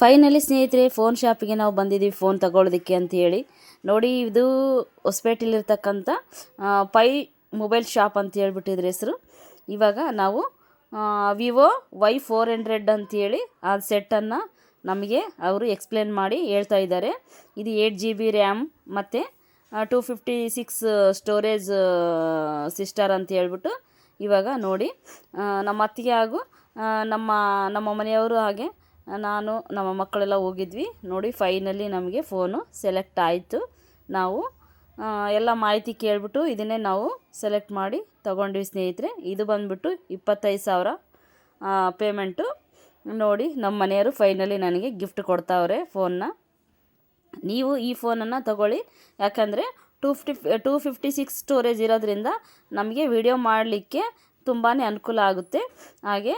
Finally ಸ್ನೇಹಿತರೆ phone ಶಾಪಿಗೆ ನಾವು ಬಂದಿದ್ದೀವಿ ಫೋನ್ ತಗೊಳ್ಳೋದಕ್ಕೆ ಅಂತ ಹೇಳಿ. ನೋಡಿ ಇದು ಹೊಸಪೇಟೆಲಿರ್ತಕ್ಕಂಥ ಪೈ ಮೊಬೈಲ್ ಶಾಪ್ ಅಂತ ಹೇಳ್ಬಿಟ್ಟಿದ್ರೆ ಹೆಸರು. ಇವಾಗ ನಾವು ವಿವೋ Y400 ಅಂತೇಳಿ ಆ ಸೆಟ್ಟನ್ನು ನಮಗೆ ಅವರು ಎಕ್ಸ್ಪ್ಲೇನ್ ಮಾಡಿ ಹೇಳ್ತಾ ಇದ್ದಾರೆ. ಇದು 8GB ರ್ಯಾಮ್ ಮತ್ತು 256 ಸ್ಟೋರೇಜ್ ಸಿಸ್ಟರ್ ಅಂತ ಹೇಳ್ಬಿಟ್ಟು ಇವಾಗ ನೋಡಿ ನಮ್ಮ ಅತ್ತಿಗೆ ಹಾಗೂ ನಮ್ಮ ಮನೆಯವರು ಹಾಗೆ ನಾನು ನಮ್ಮ ಮಕ್ಕಳೆಲ್ಲ ಹೋಗಿದ್ವಿ. ನೋಡಿ ಫೈನಲಿ ನಮಗೆ ಫೋನು ಸೆಲೆಕ್ಟ್ ಆಯಿತು. ನಾವು ಎಲ್ಲ ಮಾಹಿತಿ ಕೇಳಿಬಿಟ್ಟು ಇದನ್ನೇ ನಾವು ಸೆಲೆಕ್ಟ್ ಮಾಡಿ ತೊಗೊಂಡ್ವಿ ಸ್ನೇಹಿತರೆ. ಇದು ಬಂದುಬಿಟ್ಟು 25,000 ಪೇಮೆಂಟು. ನೋಡಿ ನಮ್ಮ ಮನೆಯವರು ಫೈನಲಿ ನನಗೆ ಗಿಫ್ಟ್ ಕೊಡ್ತಾವ್ರೆ ಫೋನ್ನ. ನೀವು ಈ ಫೋನನ್ನು ತಗೊಳ್ಳಿ, ಯಾಕಂದರೆ 256 ಸ್ಟೋರೇಜ್ ಇರೋದ್ರಿಂದ ನಮಗೆ ವಿಡಿಯೋ ಮಾಡಲಿಕ್ಕೆ ತುಂಬಾ ಅನುಕೂಲ ಆಗುತ್ತೆ. ಹಾಗೆ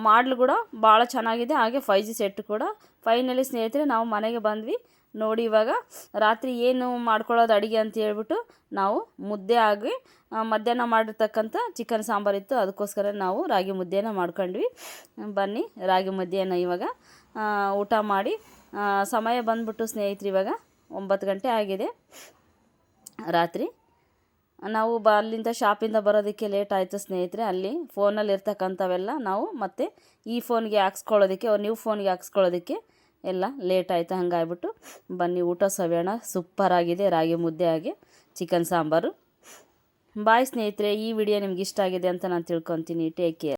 ಮಾಡಲು ಕೂಡ ಭಾಳ ಚೆನ್ನಾಗಿದೆ. ಹಾಗೆ 5G ಸೆಟ್ ಕೂಡ. ಫೈನಲಿ ಸ್ನೇಹಿತರೆ ನಾವು ಮನೆಗೆ ಬಂದ್ವಿ. ನೋಡಿ ಇವಾಗ ರಾತ್ರಿ ಏನು ಮಾಡ್ಕೊಳ್ಳೋದು ಅಡುಗೆ ಅಂತ ಹೇಳ್ಬಿಟ್ಟು ನಾವು ಮುದ್ದೆ ಆಗಿ ಮಧ್ಯಾಹ್ನ ಮಾಡಿರ್ತಕ್ಕಂಥ ಚಿಕನ್ ಸಾಂಬಾರಿತ್ತು, ಅದಕ್ಕೋಸ್ಕರ ನಾವು ರಾಗಿ ಮುದ್ದೆನ ಮಾಡ್ಕೊಂಡ್ವಿ. ಬನ್ನಿ ರಾಗಿ ಮುದ್ದೆಯನ್ನು ಇವಾಗ ಊಟ ಮಾಡಿ. ಸಮಯ ಬಂದ್ಬಿಟ್ಟು ಸ್ನೇಹಿತರೆ ಇವಾಗ 9 ಗಂಟೆ ಆಗಿದೆ ರಾತ್ರಿ. ನಾವು ಅಲ್ಲಿಂದ ಶಾಪಿಂದ ಬರೋದಕ್ಕೆ ಲೇಟ್ ಆಯಿತು ಸ್ನೇಹಿತರೆ. ಅಲ್ಲಿ ಫೋನಲ್ಲಿ ಇರ್ತಕ್ಕಂಥವೆಲ್ಲ ನಾವು ಮತ್ತೆ ಈ ಫೋನ್ಗೆ ಹಾಕ್ಸ್ಕೊಳ್ಳೋದಕ್ಕೆ ನ್ಯೂ ಫೋನ್ಗೆ ಹಾಕ್ಸ್ಕೊಳ್ಳೋದಕ್ಕೆ ಎಲ್ಲ ಲೇಟ್ ಆಯಿತು. ಹಂಗಾಗ್ಬಿಟ್ಟು ಬನ್ನಿ ಊಟ ಸವಿಯೋಣ. ಸೂಪರಾಗಿದೆ ರಾಗಿ ಮುದ್ದೆ ಹಾಗೆ ಚಿಕನ್ ಸಾಂಬಾರು. ಬಾಯ್ ಸ್ನೇಹಿತರೆ, ಈ ವಿಡಿಯೋ ನಿಮ್ಗೆ ಇಷ್ಟ ಆಗಿದೆ ಅಂತ ನಾನು ತಿಳ್ಕೊತೀನಿ. Take care.